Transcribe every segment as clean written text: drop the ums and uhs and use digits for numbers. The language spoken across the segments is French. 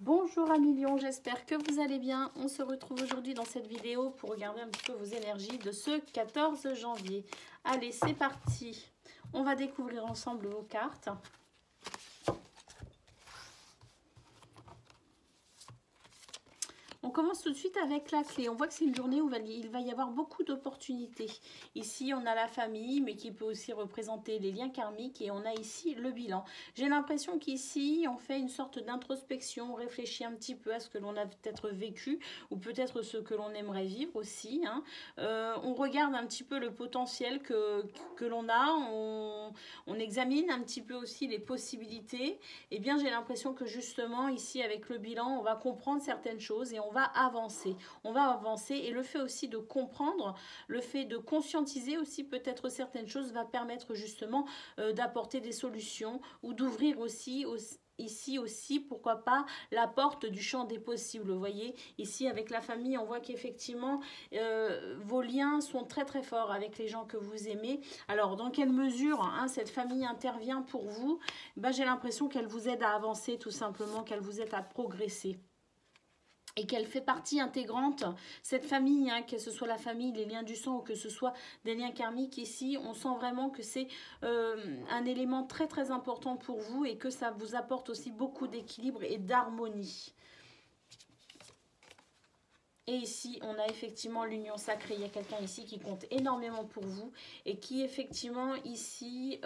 Bonjour amis lions, j'espère que vous allez bien. On se retrouve aujourd'hui dans cette vidéo pour regarder un petit peu vos énergies de ce 14 janvier. Allez, c'est parti. On va découvrir ensemble vos cartes. On commence tout de suite avec la clé. On voit que c'est une journée où il va y avoir beaucoup d'opportunités. Ici, on a la famille, mais qui peut aussi représenter les liens karmiques. Et on a ici le bilan. J'ai l'impression qu'ici, on fait une sorte d'introspection. On réfléchit un petit peu à ce que l'on a peut-être vécu ou peut-être ce que l'on aimerait vivre aussi. On regarde un petit peu le potentiel que l'on a. On examine un petit peu aussi les possibilités. Et bien, j'ai l'impression que justement, ici, avec le bilan, on va comprendre certaines choses et on va avancer. On va avancer et le fait aussi de comprendre, le fait de conscientiser aussi peut-être certaines choses va permettre justement d'apporter des solutions ou d'ouvrir aussi ici aussi, pourquoi pas, la porte du champ des possibles. Vous voyez, ici avec la famille, on voit qu'effectivement, vos liens sont très très forts avec les gens que vous aimez. Alors, dans quelle mesure cette famille intervient pour vous? J'ai l'impression qu'elle vous aide à avancer tout simplement, qu'elle vous aide à progresser. Et qu'elle fait partie intégrante, cette famille, que ce soit la famille, les liens du sang ou que ce soit des liens karmiques ici, on sent vraiment que c'est un élément très très important pour vous et que ça vous apporte aussi beaucoup d'équilibre et d'harmonie. Et ici, on a effectivement l'union sacrée. Il y a quelqu'un ici qui compte énormément pour vous et qui effectivement ici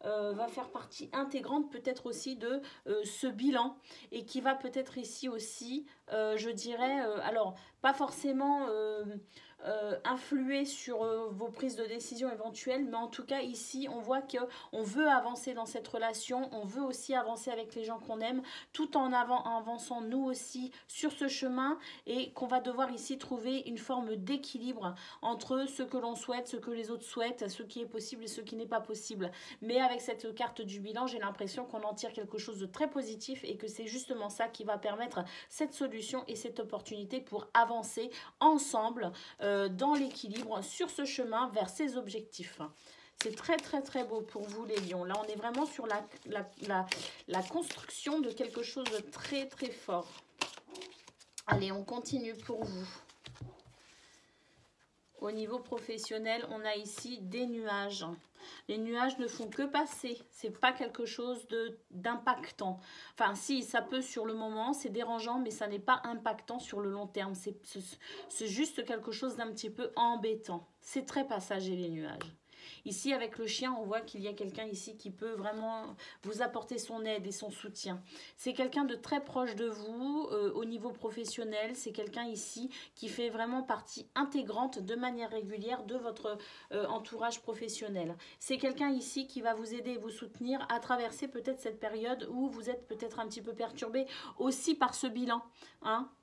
va faire partie intégrante peut-être aussi de ce bilan et qui va peut-être ici aussi, je dirais, alors pas forcément influer sur vos prises de décision éventuelles, mais en tout cas ici on voit qu'on veut avancer dans cette relation, on veut aussi avancer avec les gens qu'on aime, tout en avançant nous aussi sur ce chemin et qu'on va devoir ici trouver une forme d'équilibre entre ce que l'on souhaite, ce que les autres souhaitent, ce qui est possible et ce qui n'est pas possible. Mais avec cette carte du bilan, j'ai l'impression qu'on en tire quelque chose de très positif et que c'est justement ça qui va permettre cette solution et cette opportunité pour avancer ensemble dans l'équilibre sur ce chemin vers ses objectifs. C'est très très très beau pour vous les lions. Là on est vraiment sur la construction de quelque chose de très très fort. Allez, on continue pour vous. Au niveau professionnel, on a ici des nuages. Les nuages ne font que passer. C'est pas quelque chose d'impactant. Enfin, si, ça peut sur le moment, c'est dérangeant, mais ça n'est pas impactant sur le long terme. C'est juste quelque chose d'un petit peu embêtant. C'est très passager les nuages. Ici, avec le chien, on voit qu'il y a quelqu'un ici qui peut vraiment vous apporter son aide et son soutien. C'est quelqu'un de très proche de vous au niveau professionnel. C'est quelqu'un ici qui fait vraiment partie intégrante de manière régulière de votre entourage professionnel. C'est quelqu'un ici qui va vous aider et vous soutenir à traverser peut-être cette période où vous êtes peut-être un petit peu perturbé aussi par ce bilan.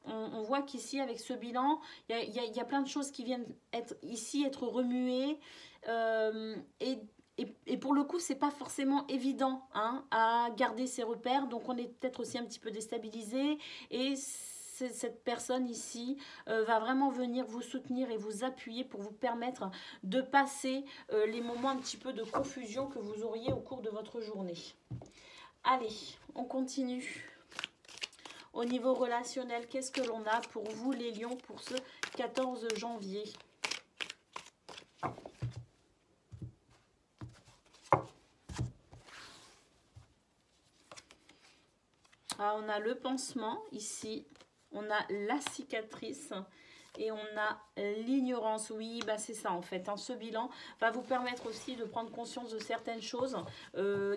On voit qu'ici, avec ce bilan, il y a plein de choses qui viennent être remuées. Et pour le coup, c'est pas forcément évident à garder ses repères. Donc, on est peut-être aussi un petit peu déstabilisé. Et cette personne ici va vraiment venir vous soutenir et vous appuyer pour vous permettre de passer les moments un petit peu de confusion que vous auriez au cours de votre journée. Allez, on continue. Au niveau relationnel, qu'est-ce que l'on a pour vous les lions pour ce 14 janvier ? Ah, on a le pansement ici, on a la cicatrice et on a l'ignorance. Oui, c'est ça en fait. Ce bilan va vous permettre aussi de prendre conscience de certaines choses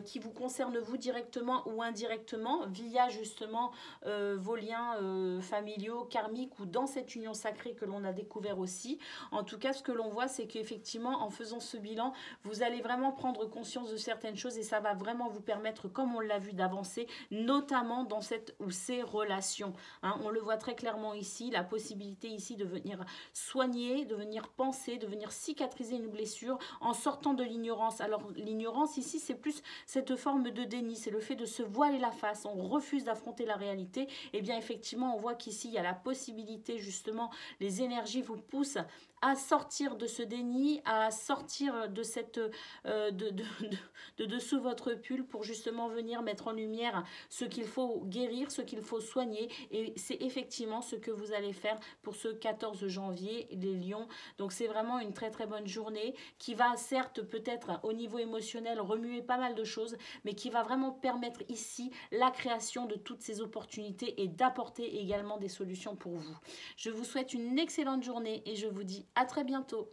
qui vous concernent vous directement ou indirectement via justement vos liens familiaux, karmiques ou dans cette union sacrée que l'on a découvert aussi. En tout cas, ce que l'on voit, c'est qu'effectivement, en faisant ce bilan, vous allez vraiment prendre conscience de certaines choses et ça va vraiment vous permettre, comme on l'a vu, d'avancer, notamment dans cette ou ces relations. On le voit très clairement ici, la possibilité ici de venir soigner, de venir penser, de venir cicatriser une blessure en sortant de l'ignorance. Alors l'ignorance ici, c'est plus cette forme de déni, c'est le fait de se voiler la face, on refuse d'affronter la réalité. Et bien effectivement, on voit qu'ici, il y a la possibilité justement, les énergies vous poussent à sortir de ce déni, à sortir de cette de dessous votre pull pour justement venir mettre en lumière ce qu'il faut guérir, ce qu'il faut soigner. Et c'est effectivement ce que vous allez faire pour ce 14 janvier, les lions. Donc c'est vraiment une très très bonne journée qui va certes peut-être au niveau émotionnel remuer pas mal de choses, mais qui va vraiment permettre ici la création de toutes ces opportunités et d'apporter également des solutions pour vous. Je vous souhaite une excellente journée et je vous dis à très bientôt.